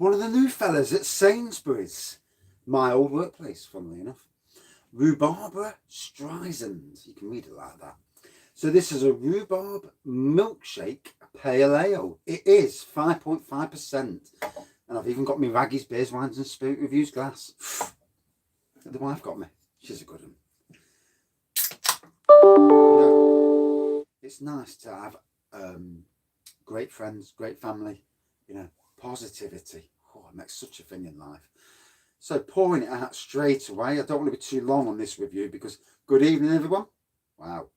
one of the new fellas at Sainsburys, my old workplace, funnily enough. Rhubarb Streisand. You can read it like that. So this is a rhubarb milkshake pale ale. It is 5.5%. And I've even got me Wraggy's Beers, Wines and Spirit Reviews glass. The wife got me. She's a good one. You know, it's nice to have great friends, great family, you know, positivity. Oh, it makes such a thing in life. So pouring it out straight away. I don't want to be too long on this review because good evening, everyone. Wow.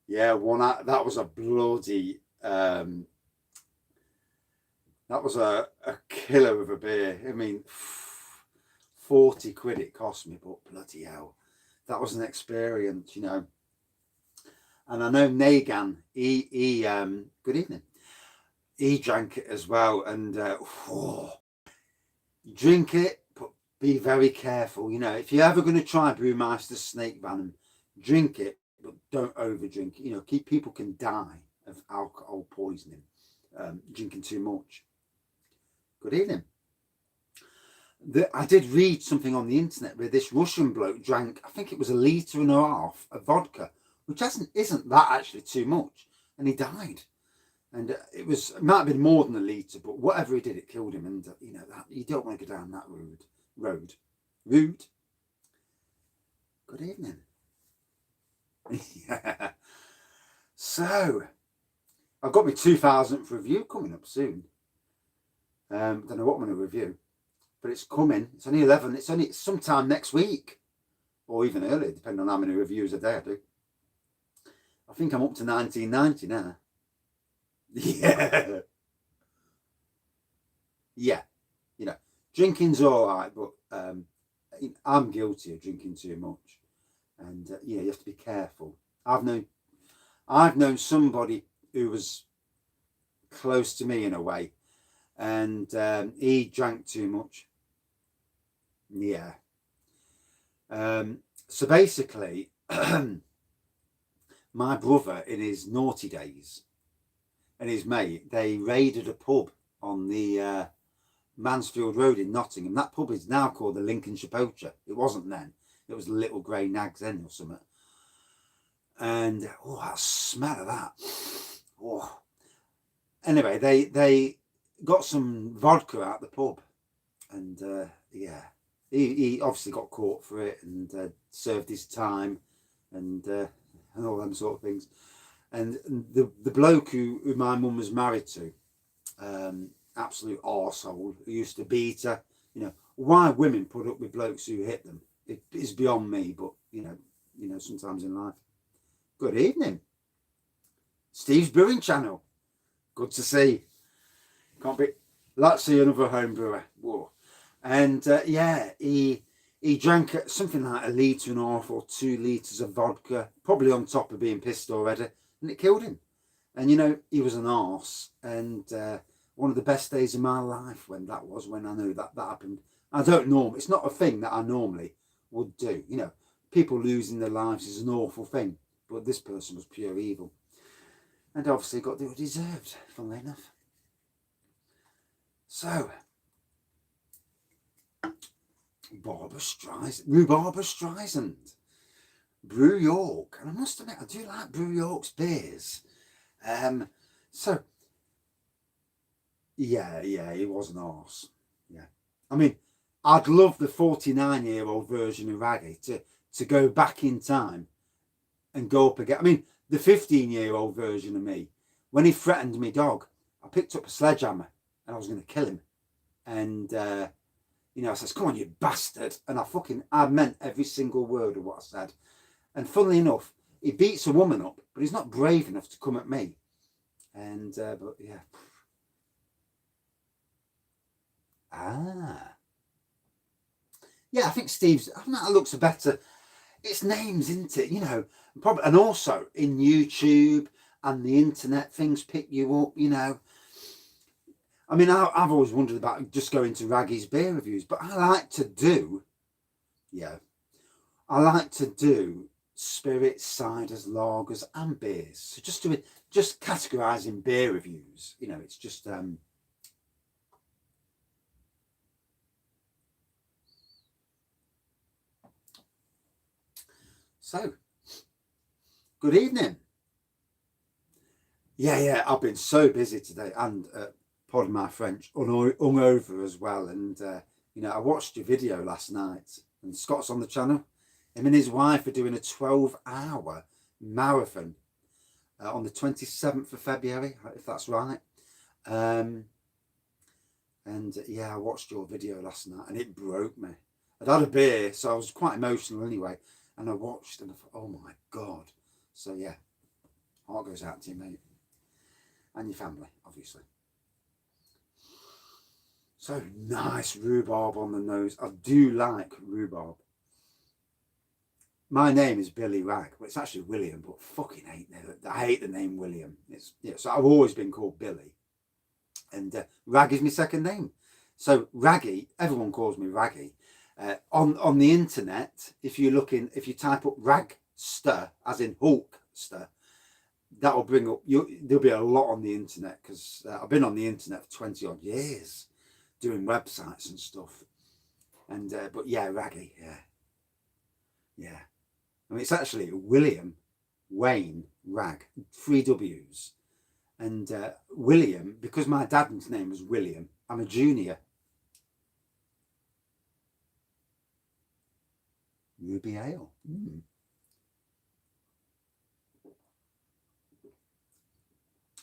Yeah, that was a bloody, that was a killer of a beer. I mean, 40 quid it cost me, but bloody hell, that was an experience, you know. And I know Nagan, he good evening. He drank it as well, and drink it, but be very careful. You know, if you're ever going to try Brewmeister's Snake Venom, drink it, but don't overdrink. You know, people can die of alcohol poisoning, drinking too much. Good evening. I did read something on the internet where this Russian bloke drank, I think it was 1.5 litres of vodka, which isn't that actually too much, and he died. And it might have been more than 1 litre, but whatever he did, it killed him. And you know that you don't want to go down that road. Rude. Good evening. Yeah. So I've got my 2000th review coming up soon. Don't know what I'm going to review, but it's coming. It's only 11. It's sometime next week, or even earlier, depending on how many reviews a day I do. I think I'm up to 1990 now. Yeah. Yeah. You know, drinking's all right, but I'm guilty of drinking too much. And you have to be careful. I've known somebody who was close to me in a way, and he drank too much. Yeah. So basically, my brother in his naughty days and his mate, they raided a pub on the Mansfield Road in Nottingham. That pub is now called the Lincolnshire Poacher. It wasn't then. It was Little Grey Nag's End or something. And that smell of that. Oh. Anyway, they got some vodka out the pub, and he obviously got caught for it and served his time, and all them sort of things. And the bloke who my mum was married to, absolute arsehole, who used to beat her. You know, why women put up with blokes who hit them, it is beyond me. But you know, sometimes in life. Good evening, Steve's Brewing Channel. Good to see. Can't be. Let's see another home brewer. Whoa. And he drank something like 1.5 litres or 2 litres of vodka, probably on top of being pissed already, and it killed him. And you know, he was an arse. And one of the best days of my life when I knew that happened. It's not a thing that I normally would do. You know, people losing their lives is an awful thing, but this person was pure evil. And obviously got what he deserved, funnily enough. So, Rhubarb Streisand, Brew York. And I must admit, I do like Brew York's beers. So, yeah, he was an arse. Yeah. I mean, I'd love the 49-year-old version of Wraggy to go back in time and go up again. I mean, the 15-year-old version of me, when he threatened my dog, I picked up a sledgehammer and I was going to kill him. And, I says, come on, you bastard. And I meant every single word of what I said. And funnily enough, he beats a woman up, but he's not brave enough to come at me. And, but yeah. Yeah, I think Steve's, that looks better. It's names, isn't it? You know, probably, and also in YouTube and the internet, things pick you up, you know. I mean, I've always wondered about just going to Wraggy's beer reviews, but I like to do spirits, ciders, lagers and beers. So just categorising beer reviews. You know, it's just so good evening. Yeah, I've been so busy today, and pardon my French, hungover as well. And you know, I watched your video last night, and Scott's on the channel. Him and his wife are doing a 12-hour marathon on the 27th of February, if that's right. And yeah, I watched your video last night, and it broke me. I'd had a beer, so I was quite emotional anyway. And I watched, and I thought, oh my God. So yeah, heart goes out to you, mate. And your family, obviously. So nice rhubarb on the nose. I do like rhubarb. My name is Billy Rag. Well, it's actually William, but fucking I hate the name William. It's, yeah, so I've always been called Billy. And Rag is my second name. So Raggy, everyone calls me Raggy. On the internet, if you type up Ragster, as in Hulkster, that will bring up, there'll be a lot on the internet, because I've been on the internet for 20 odd years doing websites and stuff. And but yeah, Raggy, yeah. I mean, it's actually William Wayne Rag, 3 W's. And William, because my dad's name was William, I'm a junior. Ruby ale.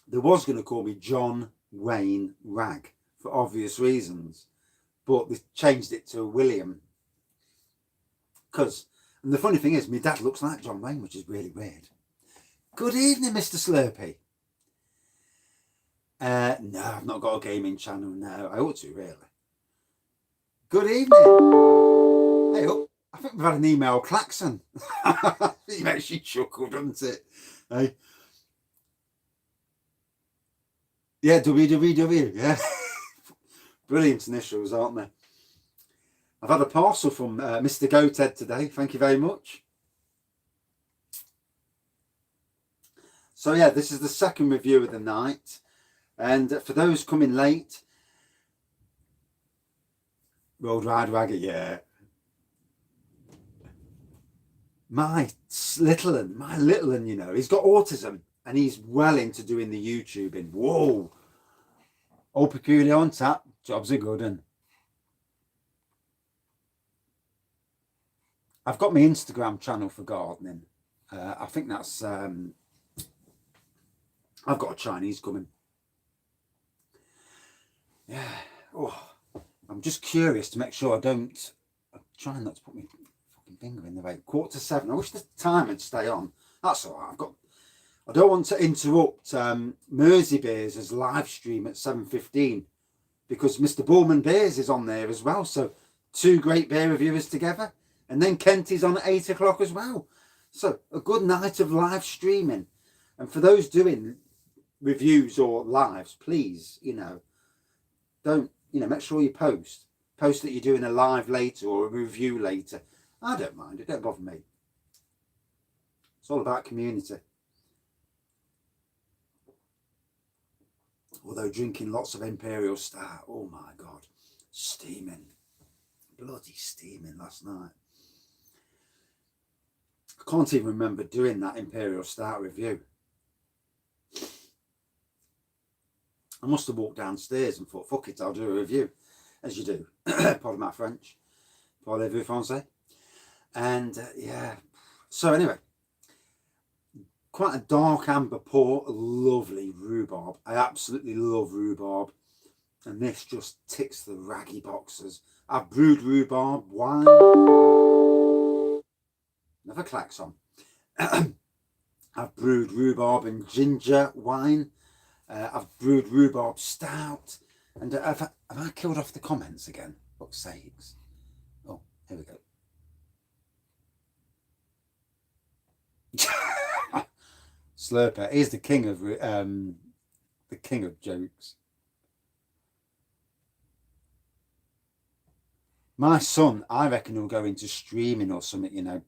They was going to call me John Wayne Rag for obvious reasons, but they changed it to William. And the funny thing is, my dad looks like John Wayne, which is really weird. Good evening, Mr. Slurpee. No, I've not got a gaming channel now. I ought to, really. Good evening. Hey, oh, I think we've had an email klaxon. It makes you chuckle, doesn't it? Hey. Yeah, www, yeah. Brilliant initials, aren't they? I've had a parcel from Mr. Goathead today. Thank you very much. So yeah, this is the second review of the night. And for those coming late, Road Ride Wagger, yeah. My little one, you know, he's got autism, and he's well into doing the YouTubing. Whoa. All peculiar on tap. Jobs are good. And I've got my Instagram channel for gardening. I think that's... I've got a Chinese coming. Yeah. Oh, I'm just curious to make sure I don't... I'm trying not to put my fucking finger in the way. 7:15. I wish the time would stay on. That's all right. I don't want to interrupt Mersey Beers' live stream at 7:15, because Mr. Bullman Beers is on there as well. So 2 great beer reviewers together. And then Kenty's on at 8 o'clock as well. So a good night of live streaming. And for those doing reviews or lives, please, you know, don't, you know, make sure you post that you're doing a live later or a review later. I don't mind. It don't bother me. It's all about community. Although drinking lots of Imperial Stout, oh my God, steaming, bloody steaming last night. I can't even remember doing that Imperial Stout review. I must have walked downstairs and thought, fuck it, I'll do a review, as you do. Pardon my French. Parlez-vous français? And yeah, so anyway, quite a dark amber pour, lovely rhubarb. I absolutely love rhubarb, and this just ticks the raggy boxes. I've brewed rhubarb wine. Never klaxon. I've brewed rhubarb and ginger wine. I've brewed rhubarb stout. And have I killed off the comments again? Fuck's sakes. Oh, here we go. Slurper is the king of jokes. My son, I reckon he'll go into streaming or something, you know.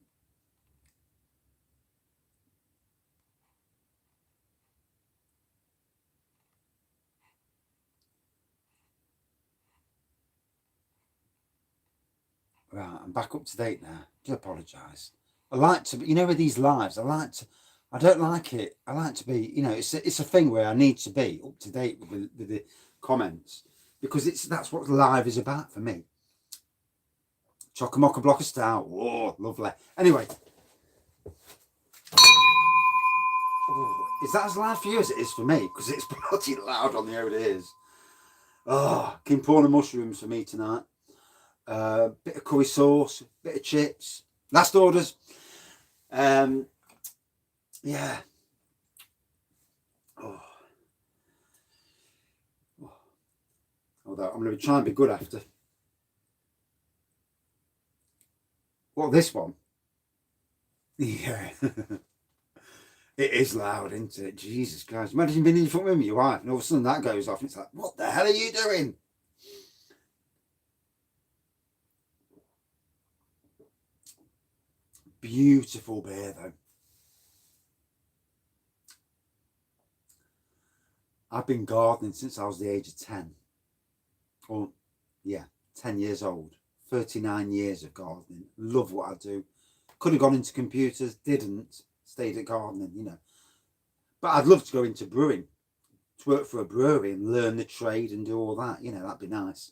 Right, I'm back up to date now. I do apologise. I like to, you know, with these lives, I don't like it. I like to be, you know, it's a thing where I need to be up to date with the comments, because that's what live is about for me. Chock-a-mock a block of stout. Whoa, lovely. Anyway. Oh, is that as loud for you as it is for me? Because it's bloody loud on the old ears. Oh, King prawn and mushrooms for me tonight. Bit of curry sauce, bit of chips. Last orders. Yeah. Oh. Although I'm going to try and be good after. What, this one? Yeah. It is loud, isn't it? Jesus Christ. Imagine being in front with your wife and all of a sudden that goes off and it's like, what the hell are you doing? Beautiful beer though. I've been gardening since I was the age of 10. Or, yeah, 10 years old. 39 years of gardening. Love what I do. Could have gone into computers, didn't. Stayed at gardening, you know. But I'd love to go into brewing. To work for a brewery and learn the trade and do all that. You know, that'd be nice.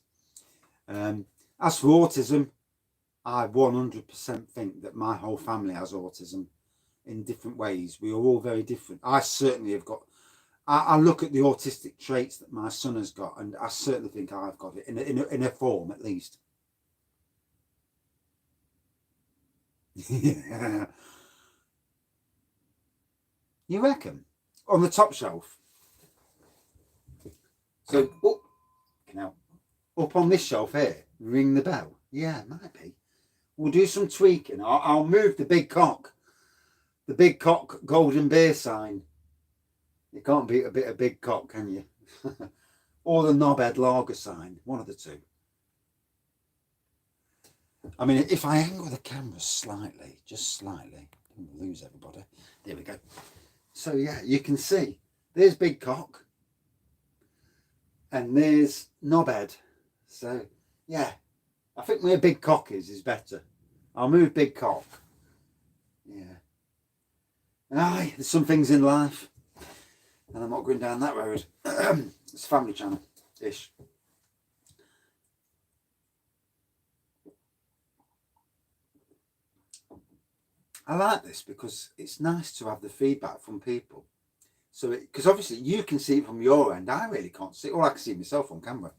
As for autism, I 100% think that my whole family has autism in different ways. We are all very different. I certainly have got... I look at the autistic traits that my son has got, and I certainly think I've got it in a form, at least. Yeah. You reckon? On the top shelf. So, up on this shelf here, ring the bell. Yeah, it might be. We'll do some tweaking. I'll move the big cock golden beer sign. You can't beat a bit of big cock, can you? Or the knobhead lager sign, one of the two. I mean, if I angle the camera slightly, just slightly, I'm going to lose everybody. There we go. So yeah, you can see, there's big cock. And there's knobhead. So yeah, I think where big cock is better. I'll move big cock. Yeah. Aye, there's some things in life. And I'm not going down that road. It's a family channel-ish. I like this because it's nice to have the feedback from people. So, because obviously you can see it from your end. I really can't see it. Or I can see myself on camera.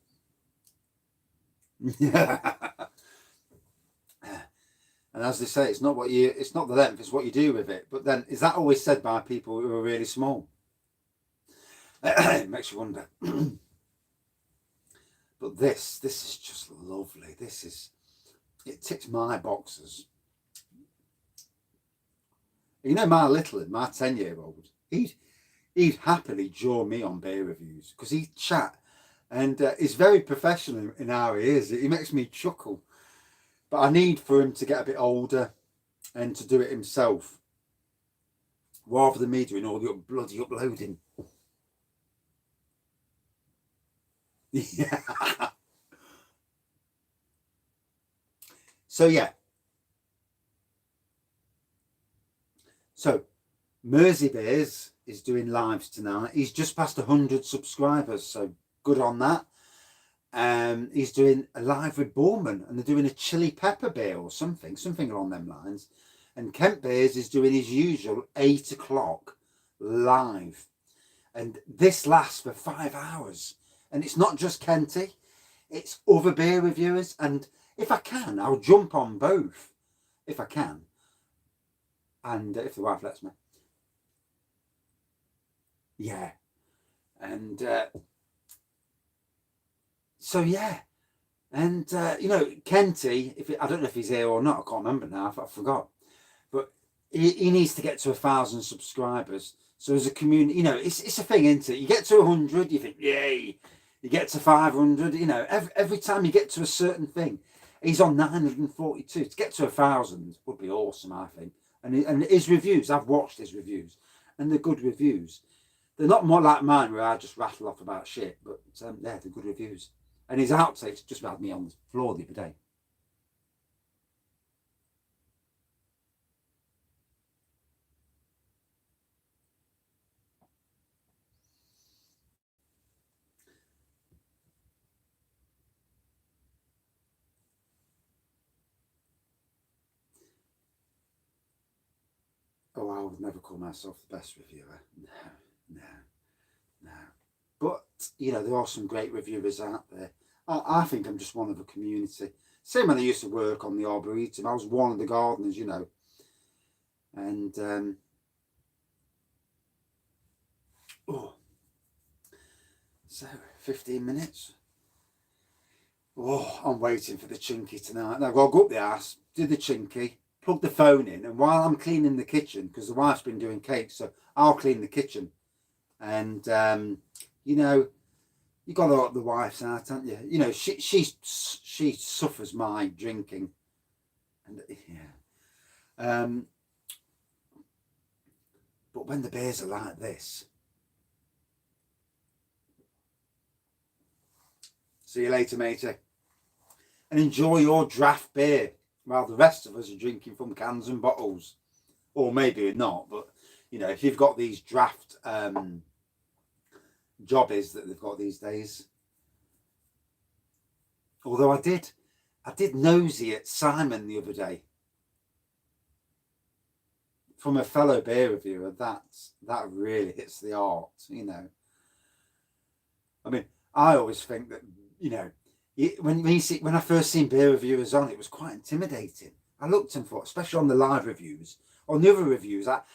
And as they say, it's not the length, it's what you do with it. But then, is that always said by people who are really small? It makes you wonder. But this is just lovely. It ticks my boxes. You know, my 10-year-old, he'd happily join me on beer reviews because he'd chat, and he's very professional in how he is. He makes me chuckle. But I need for him to get a bit older and to do it himself, rather than me doing all the bloody uploading. Yeah. So yeah. So Mersey Beers is doing lives tonight. He's just past 100 subscribers, so good on that. He's doing a live with Borman, and they're doing a chili pepper beer or something along them lines. And Kent Beers is doing his usual 8 o'clock live, and this lasts for 5 hours. And it's not just Kenty, it's other beer reviewers. And if I can, I'll jump on both, if I can. And if the wife lets me. Yeah. And so, yeah. And, you know, Kenty, I don't know if he's here or not, I can't remember now, I forgot. But he needs to get to 1,000 subscribers. So as a community, you know, it's a thing, isn't it? You get to 100, you think, yay. You get to 500, you know, every time you get to a certain thing. He's on 942. To get to 1,000 would be awesome, I think. And his reviews, I've watched his reviews, and they're good reviews. They're not more like mine where I just rattle off about shit, but yeah, they're good reviews. And his outtakes just had me on the floor the other day. I would never call myself the best reviewer. No. But, you know, there are some great reviewers out there. I think I'm just one of a community. Same when I used to work on the Arboretum. I was one of the gardeners, you know. And, so 15 minutes. Oh, I'm waiting for the chinky tonight. Now I've got to go up the arse, do the chinky, plug the phone in, and while I'm cleaning the kitchen, because the wife's been doing cakes, so I'll clean the kitchen. And you know, you got to let the wife's out, haven't you? You know, she suffers my drinking, and yeah. But when the beers are like this, see you later, matey, and enjoy your draft beer while the rest of us are drinking from cans and bottles, or maybe not. But you know, if you've got these draft jobbies that they've got these days. Although I did nosy at Simon the other day from a fellow beer reviewer. That really hits the art, you know. I mean, I always think that, you know, when I first seen beer reviewers on, it was quite intimidating. I looked and thought, especially on the live reviews, on the other reviews, up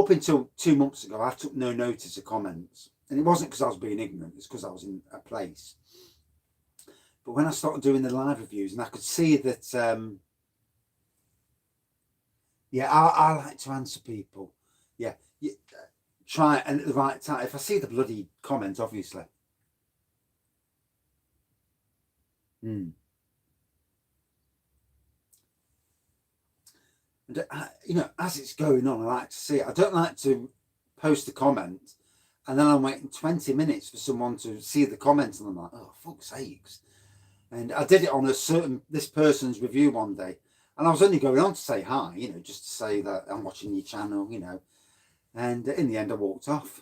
until 2 months ago, I took no notice of comments. And it wasn't because I was being ignorant, it's because I was in a place. But when I started doing the live reviews, and I could see that, yeah, I like to answer people. Yeah, try and at the right time. If I see the bloody comment, obviously. And, you know, as it's going on, I like to see it. I don't like to post a comment and then I'm waiting 20 minutes for someone to see the comments, and I'm like, oh, fuck's sakes. And I did it on this person's review one day, and I was only going on to say hi, you know, just to say that I'm watching your channel, you know. And in the end, I walked off.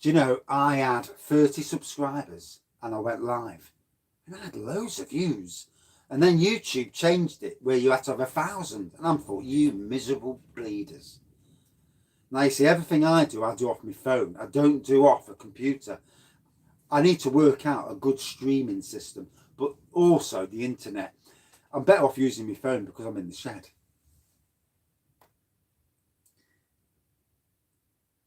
Do you know, I had 30 subscribers and I went live, and I had loads of views. And then YouTube changed it where you had to have 1,000. And I thought, you miserable bleeders. Now, you see, everything I do off my phone. I don't do off a computer. I need to work out a good streaming system, but also the internet. I'm better off using my phone because I'm in the shed.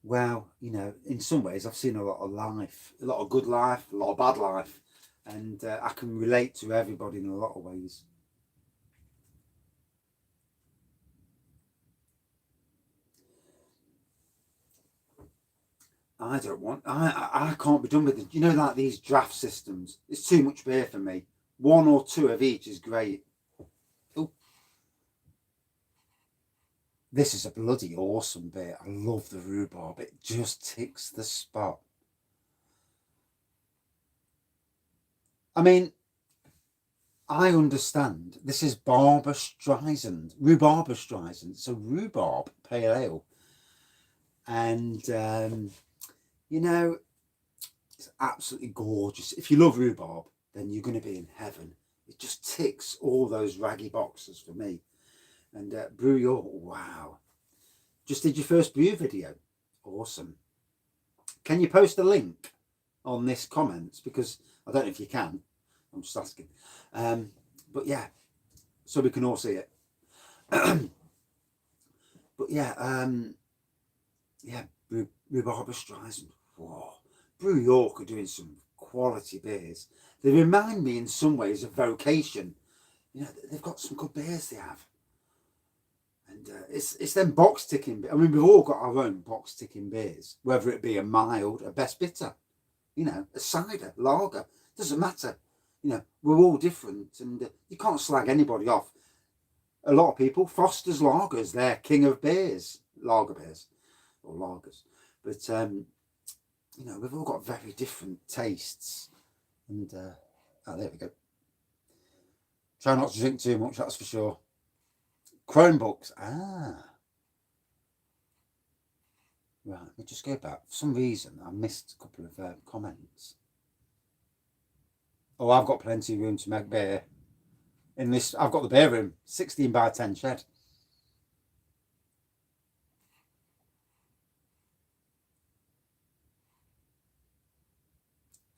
Well, you know, in some ways, I've seen a lot of life, a lot of good life, a lot of bad life. And I can relate to everybody in a lot of ways. I don't want, I can't be done with it. You know, like these draft systems, it's too much beer for me. 1 or 2 of each is great. Ooh. This is a bloody awesome beer. I love the rhubarb. It just ticks the spot. I mean, I understand. This is Rhubarb Streisand. It's a rhubarb pale ale. And, you know, it's absolutely gorgeous. If you love rhubarb, then you're going to be in heaven. It just ticks all those raggy boxes for me. And Brew York, wow. Just did your first brew video. Awesome. Can you post a link on this comments? Because I don't know if you can. I'm just asking. But yeah, so we can all see it. But yeah, yeah, Rhubarb Streisand. Whoa. Brew York are doing some quality beers. They remind me in some ways of Vocation. You know, they've got some good beers they have. And it's them box ticking. I mean, we've all got our own box ticking beers, whether it be a mild, a best bitter, you know, a cider, lager, doesn't matter. You know, we're all different, and you can't slag anybody off. A lot of people, Foster's Lagers, they're king of beers, lager beers, or lagers. But, you know, we've all got very different tastes. And, oh, there we go. Try not to drink too much, that's for sure. Chromebooks, right, let me just go back. For some reason, I missed a couple of comments. Oh, I've got plenty of room to make beer. in this. I've got the beer room, 16 by 10 shed.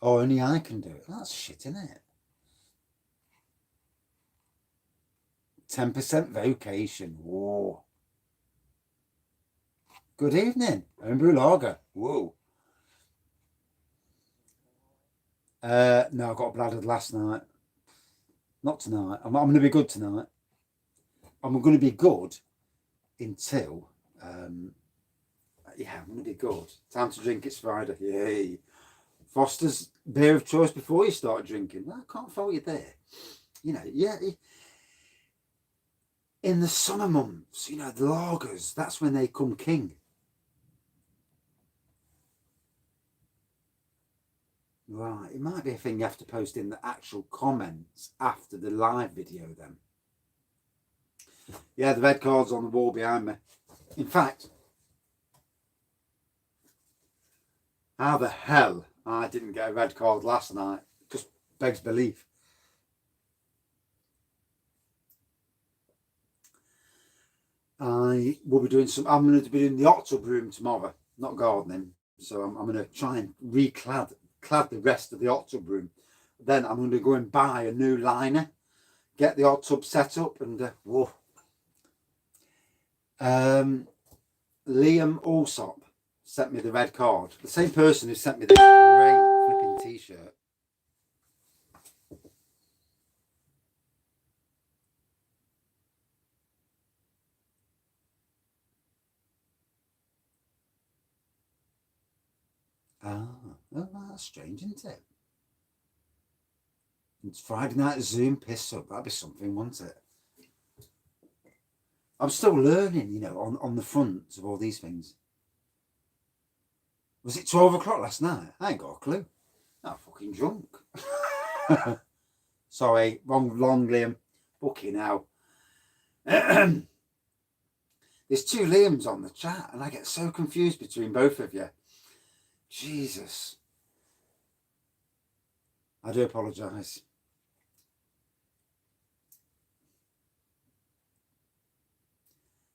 Oh, only I can do it. That's shit, isn't it? 10% vocation. Whoa. Good evening. Homebrew lager. Whoa. No, I got bladdered last night. Not tonight. I'm going to be good tonight. I'm going to be good until, yeah, I'm going to be good. Time to drink. It's Friday. Yay. Foster's beer of choice before you start drinking. I can't fault you there. You know, yeah. In the summer months, you know, the lagers, that's when they come king. Right, it might be a thing you have to post in the actual comments after the live video then. Yeah, the red card's on the wall behind me. In fact, how the hell I didn't get a red card last night just begs belief. I will be doing I'm going to be doing the hot tub room tomorrow, not gardening. So I'm going to try and clad the rest of the hot tub room. Then I'm going to go and buy a new liner, get the hot tub set up, and whoa. Liam Allsop sent me the red card. The same person who sent me this great flipping t-shirt. Oh, that's strange, isn't it? It's Friday night Zoom piss up. That'd be something, wouldn't it? I'm still learning, you know, on the front of all these things. Was it 12 o'clock last night? I ain't got a clue. I'm fucking drunk. Sorry, wrong Liam. Fucking hell. There's two Liams on the chat and I get so confused between both of you. Jesus. I do apologise.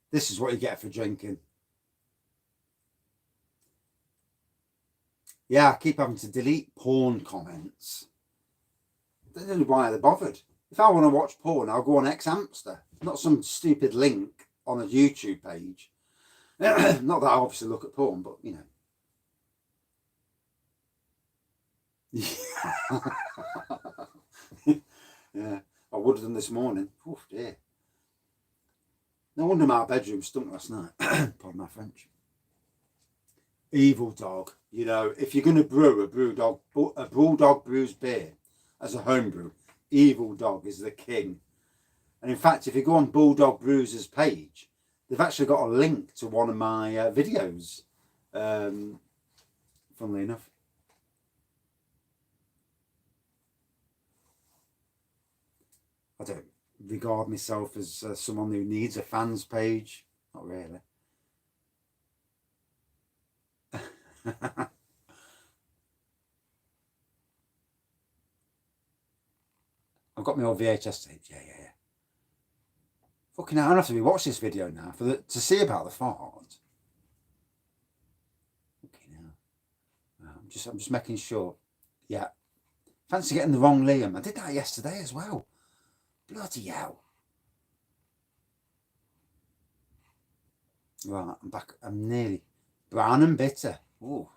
This is what you get for drinking. Yeah, I keep having to delete porn comments. I don't know why they're bothered. If I want to watch porn, I'll go on X-Hamster, not some stupid link on a YouTube page. Not that I obviously look at porn, but you know. Yeah, I would have done this morning. Oh dear. No wonder my bedroom stunk last night. Pardon my French. Evil dog. You know, if you're going to brew a Bulldog brews beer as a homebrew, Evil Dog is the king. And in fact, if you go on Bulldog Brews' page, they've actually got a link to one of my videos. Funnily enough. I don't regard myself as someone who needs a fans page. Not really. I've got my old VHS tapes. Yeah. Fucking hell, I have to rewatch this video now to see about the fart. Fucking hell. I'm just making sure. Yeah. Fancy getting the wrong Liam. I did that yesterday as well. Bloody hell. Right, I'm back. I'm nearly brown and bitter. Ooh.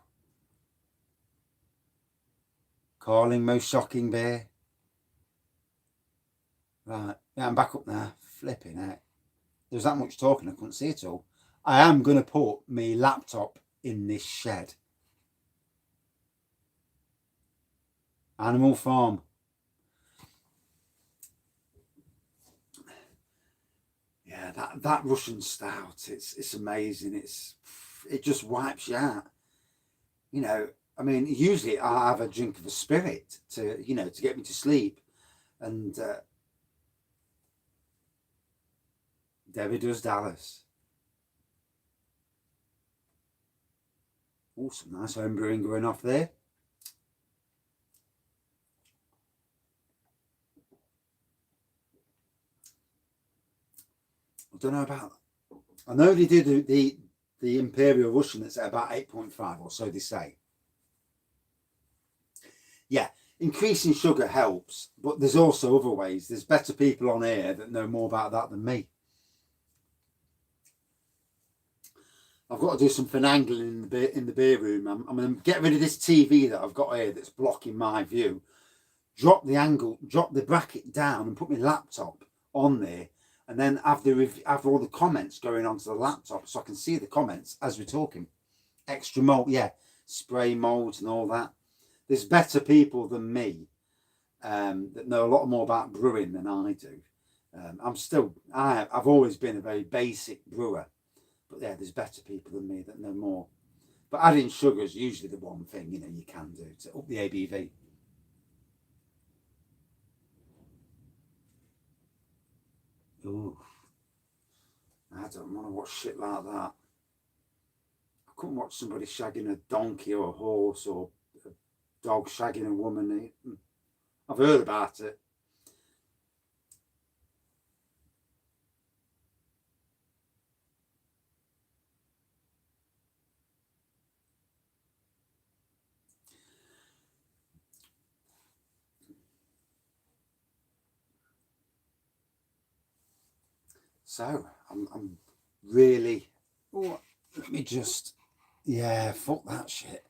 Calling most shocking beer. Right, yeah, I'm back up now. Flipping out. There's that much talking, I couldn't see it all. I am going to put my laptop in this shed. Animal Farm. Yeah, that Russian stout, it's amazing. It just wipes you out. You know, I mean, usually I have a drink of a spirit to get me to sleep, and Debbie does Dallas. Oh, some nice home brewing going off there. don't know about that. I know they do the Imperial Russian that's at about 8.5, or so they say. Yeah, increasing sugar helps, but there's also other ways. There's better people on here that know more about that than me. I've got to do some finagling in the beer room. I'm going to get rid of this TV that I've got here that's blocking my view. Drop the bracket down and put my laptop on there, and then have all the comments going onto the laptop so I can see the comments as we're talking. Extra malt, yeah, spray malt and all that. There's better people than me that know a lot more about brewing than I do. I've always been a very basic brewer, but yeah, there's better people than me that know more. But adding sugar is usually the one thing you can do to up the ABV. Ooh, I don't want to watch shit like that. I couldn't watch somebody shagging a donkey or a horse, or a dog shagging a woman. I've heard about it. So I'm really. Oh, let me just. Yeah, fuck that shit.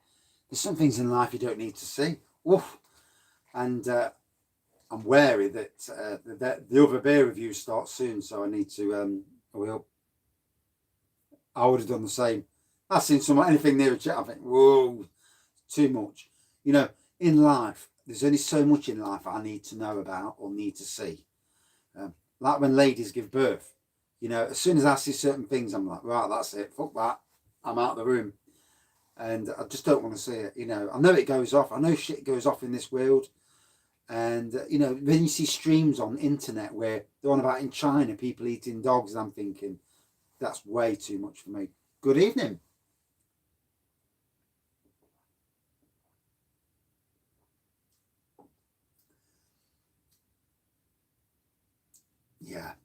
There's some things in life you don't need to see. Woof. And I'm wary that the other beer review starts soon, so I need to. I would have done the same. I've seen anything near a chat. I think, whoa, too much. In life, there's only so much in life I need to know about or need to see. Like when ladies give birth. As soon as I see certain things, I'm like, right, that's it. Fuck that. I'm out of the room. And I just don't want to see it. I know it goes off. I know shit goes off in this world. And, when you see streams on the internet where they're on about in China, people eating dogs, and I'm thinking, that's way too much for me. Good evening. Yeah.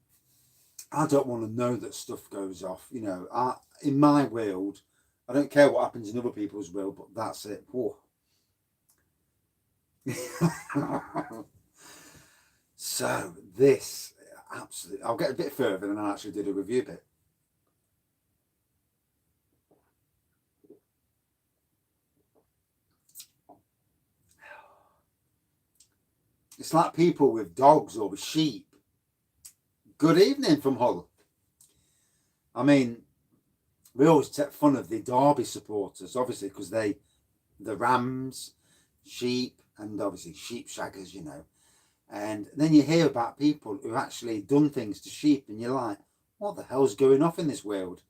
I don't want to know that stuff goes off. In my world, I don't care what happens in other people's world, but that's it. Whoa. So this, absolutely, I'll get a bit further than I actually did a review bit. It's like people with dogs or with sheep. Good evening from Hull. I mean, we always take fun of the Derby supporters, obviously, because the Rams, sheep, and obviously sheep shaggers, And then you hear about people who've actually done things to sheep, and you're like, what the hell's going off in this world?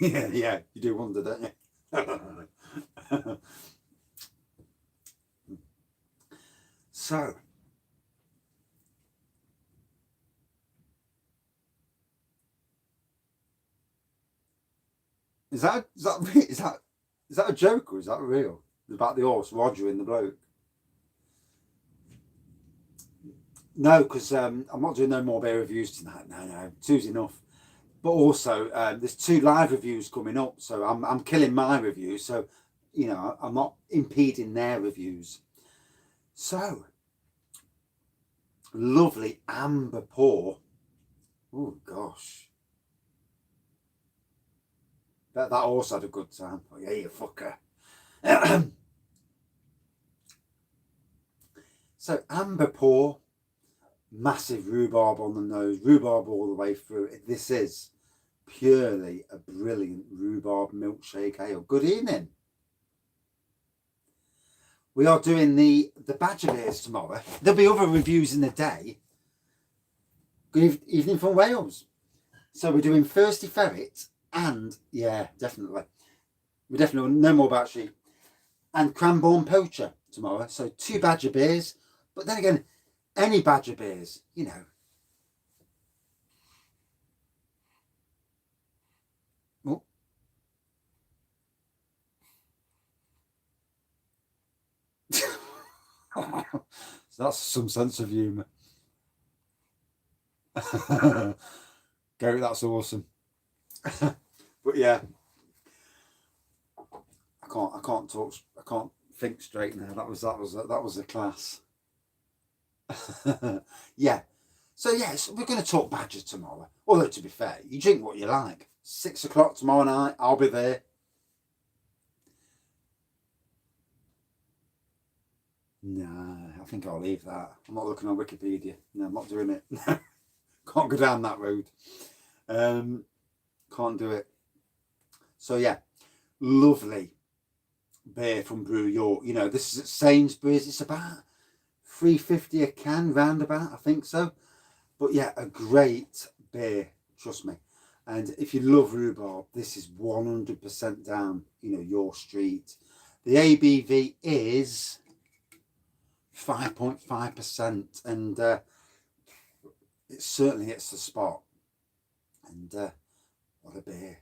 yeah, you do wonder, don't you? So, is that a joke, or is that real? About the horse, Roger and the bloke? No, because I'm not doing no more beer reviews tonight. No, two's enough. But also, there's 2 live reviews coming up, so I'm killing my review. So, I'm not impeding their reviews. So, lovely amber pour. Oh gosh, that horse had a good time. Oh yeah, you fucker. So amber pour. Massive rhubarb on the nose, rhubarb all the way through. This is purely a brilliant rhubarb milkshake ale. Good evening. We are doing the Badger beers tomorrow. There'll be other reviews in the day. Good evening from Wales. So we're doing Thirsty Ferret and, yeah, definitely. We definitely know more about sheep. And Cranbourne Poacher tomorrow. So 2 Badger beers. But then again, any Badger beers, Oh. So that's some sense of humour. Gary, that's awesome. But yeah, I can't talk. I can't think straight now. That was a class. Yeah. So yes, we're going to talk badger tomorrow. Although to be fair, you drink what you like. 6 o'clock tomorrow night, I'll be there. Nah, I think I'll leave that. I'm not looking on Wikipedia. No, I'm not doing it. Can't go down that road. Can't do it. So yeah, lovely beer from Brew York. You know, this is at Sainsburys. It's about £3.50 a can, roundabout, I think so. But yeah, a great beer, trust me. And if you love rhubarb, this is 100% down, you know, your street. The ABV is 5.5%, and it certainly hits the spot. And what a beer.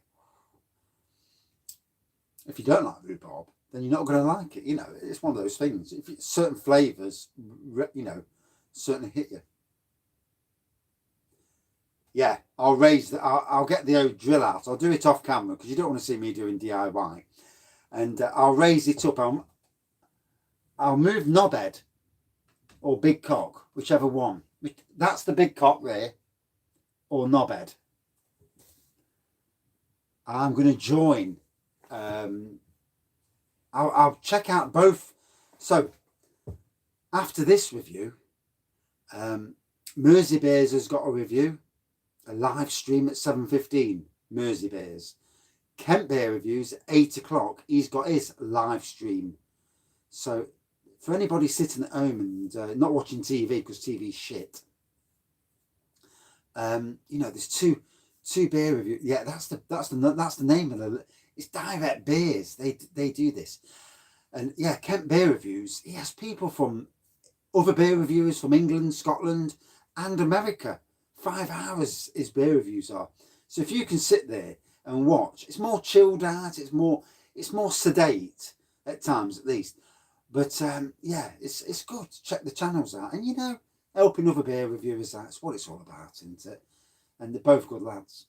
If you don't like rhubarb, then you're not going to like it. You know, it's one of those things. If certain flavours, you know, certainly hit you. Yeah, I'll get the old drill out. I'll do it off camera because you don't want to see me doing DIY. And I'll raise it up. I'll move knobhead or big cock, whichever one. That's the big cock there, or knobhead. I'm going to join. I'll check out both. So after this review, Sainsburys has got a review, a live stream at 7:15. Sainsburys. Kent Beer Reviews at 8 o'clock. He's got his live stream. So for anybody sitting at home and not watching TV because TV's shit, you know, there's two beer reviews. Yeah, that's the name of the. It's Direct Beers. They do this, and yeah, Kent Beer Reviews. He has people from other beer reviewers from England, Scotland, and America. 5 hours his beer reviews are. So if you can sit there and watch, it's more chilled out. It's more sedate at times, at least. But yeah, it's good. Check the channels out, and you know, helping other beer reviewers out. That's what it's all about, isn't it? And they're both good lads.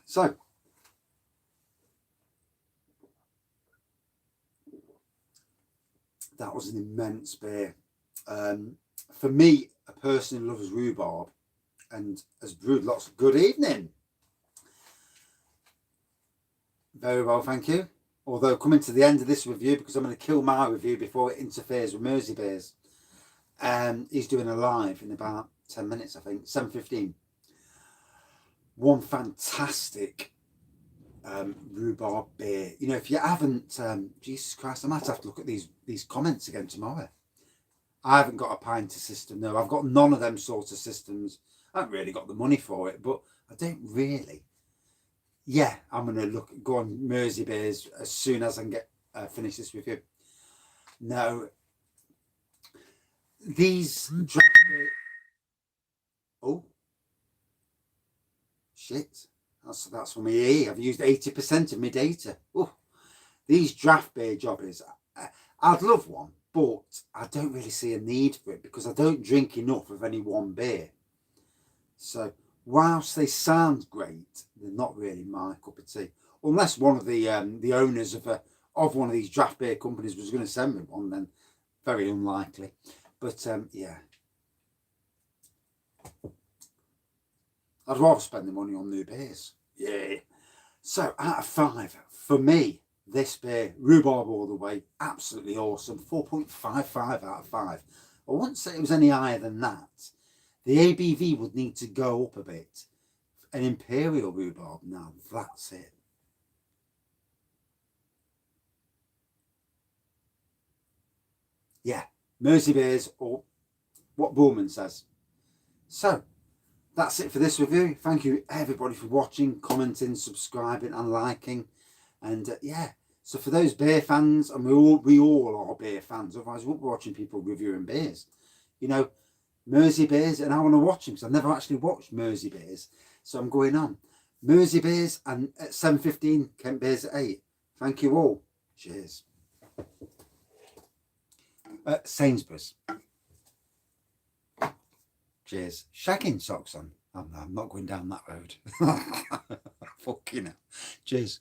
So that was an immense beer. For me, a person who loves rhubarb and has brewed lots of good evening. Very well, thank you. Although coming to the end of this review, because I'm going to kill my review before it interferes with Sainsburys. He's doing a live in about 10 minutes, I think, 7:15. One fantastic rhubarb beer. You know, if you haven't, Jesus Christ, I might have to look at these comments again tomorrow. I haven't got a pinter system, no. I've got none of them sorts of systems. I haven't really got the money for it, but I don't really. Yeah, I'm going to go on Sainsburys as soon as I can get finish this review. No, these draft beer. Oh, shit! That's from my ear. I've used 80% of my data. Oh, these draft beer jobbers. I'd love one, but I don't really see a need for it because I don't drink enough of any one beer. So whilst they sound great, they're not really my cup of tea. Unless one of the owners of one of these draft beer companies was going to send me one, then very unlikely. But yeah, I'd rather spend the money on new beers. Yeah. So out of 5, for me, this beer, rhubarb all the way, absolutely awesome. 4.55 out of 5. I wouldn't say it was any higher than that. The ABV would need to go up a bit. An imperial rhubarb, now that's it. Yeah, Sainsburys, or what Bullman says. So that's it for this review. Thank you everybody for watching, commenting, subscribing and liking. And yeah, so for those beer fans, and we all are beer fans, otherwise we won't be watching people reviewing beers. You know, Sainsburys, and I want to watch them because I've never actually watched Sainsburys. So I'm going on. Sainsburys and at 7:15, Kent Beers at 8. Thank you all. Cheers. Sainsburys. Cheers. Shagging socks on. I'm not going down that road. Fucking hell. Cheers.